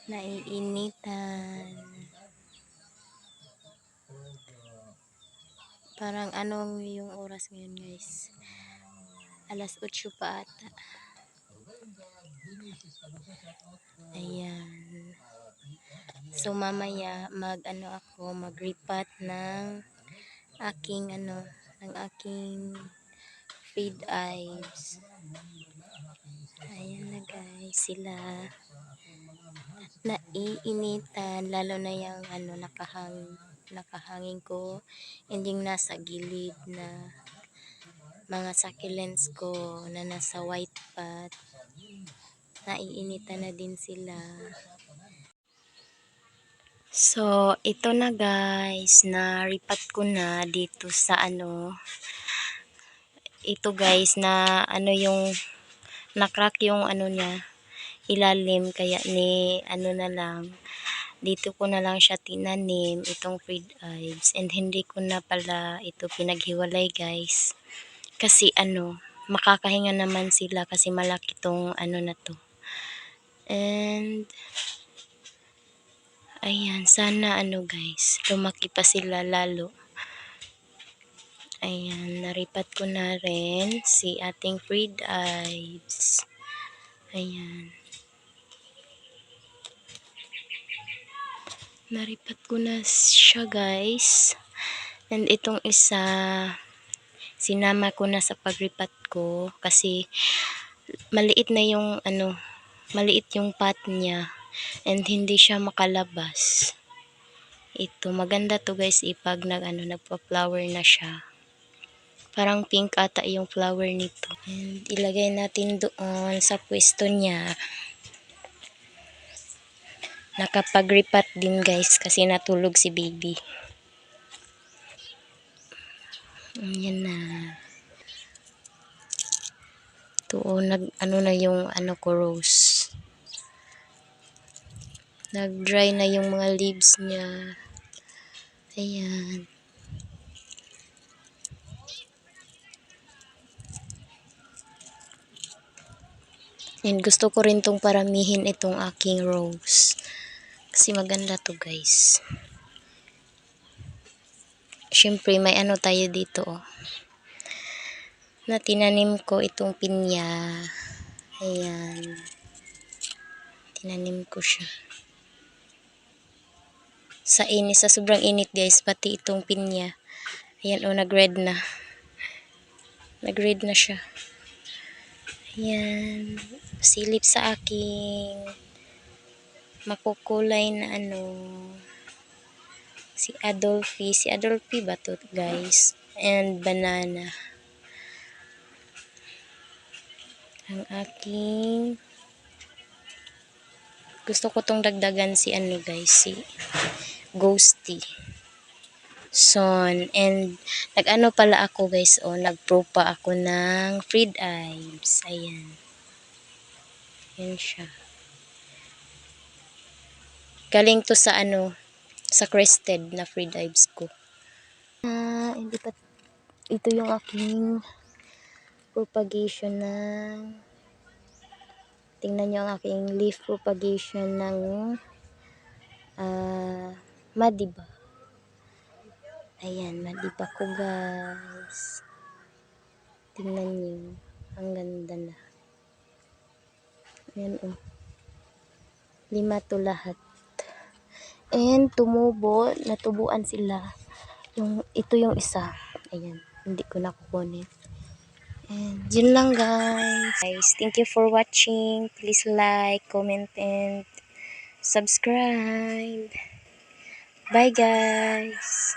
Naiinitan. Parang anong yung oras ngayon guys? Alas 8 pa ata. Ayan. So mamaya mag-repat ng aking feed eyes. Ayan na guys sila. Naiinitan lalo na yung nakahangin ko, and yung nasa gilid na mga succulents ko na nasa white pot, naiinitan na din sila. So ito na guys, na-repat ko na dito sa ito guys na yung na-crack yung niya ilalim, kaya na lang dito ko na lang siya tinanim itong feed eyes, and hindi ko na pala ito pinaghiwalay guys kasi makakahinga naman sila kasi malaki tong na to. And ayan, sana guys lumaki pa sila lalo. Ayan, naripat ko na rin si ating feed eyes. Ayan, naripat ko na siya guys. And itong isa, sinama ko na sa pagripat ko kasi maliit na yung maliit yung pot niya and hindi siya makalabas. Ito maganda to guys ipag nagpa-flower na siya. Parang pink ata yung flower nito. And ilagay natin doon sa pwesto niya. Nakapag-repat din guys kasi natulog si baby. Ayan na. Ito na yung ko rose. Nag-dry na yung mga leaves niya. Ayan. And gusto ko rin tong paramihin itong aking rose. Kasi maganda to guys. Siyempre may tayo dito na tinanim ko itong pinya. Ayan. Tinanim ko siya. Sa sobrang init guys, pati itong pinya. Ayan nag-red na. Nag-red na siya. Ayan. Silip sa aking makukulay na si Adolphi ba to guys, and banana ang aking gusto ko tong dagdagan si guys, si ghosty son. And pala ako guys nagpropa ako ng feed eyes. Ayan, yan siya, galing to sa sa crested na feed eyes ko. Hindi pa ito yung aking propagation ng tingnan nyo ang aking leaf propagation ng madiba. Ayan, madiba ko guys, tingnan nyo, ang ganda na. Ayan 5 to lahat, and natubuan sila. Ito yung isa, ayan, hindi ko nakukunin. And yun lang guys. Thank you for watching. Please like, comment, and subscribe. Bye guys.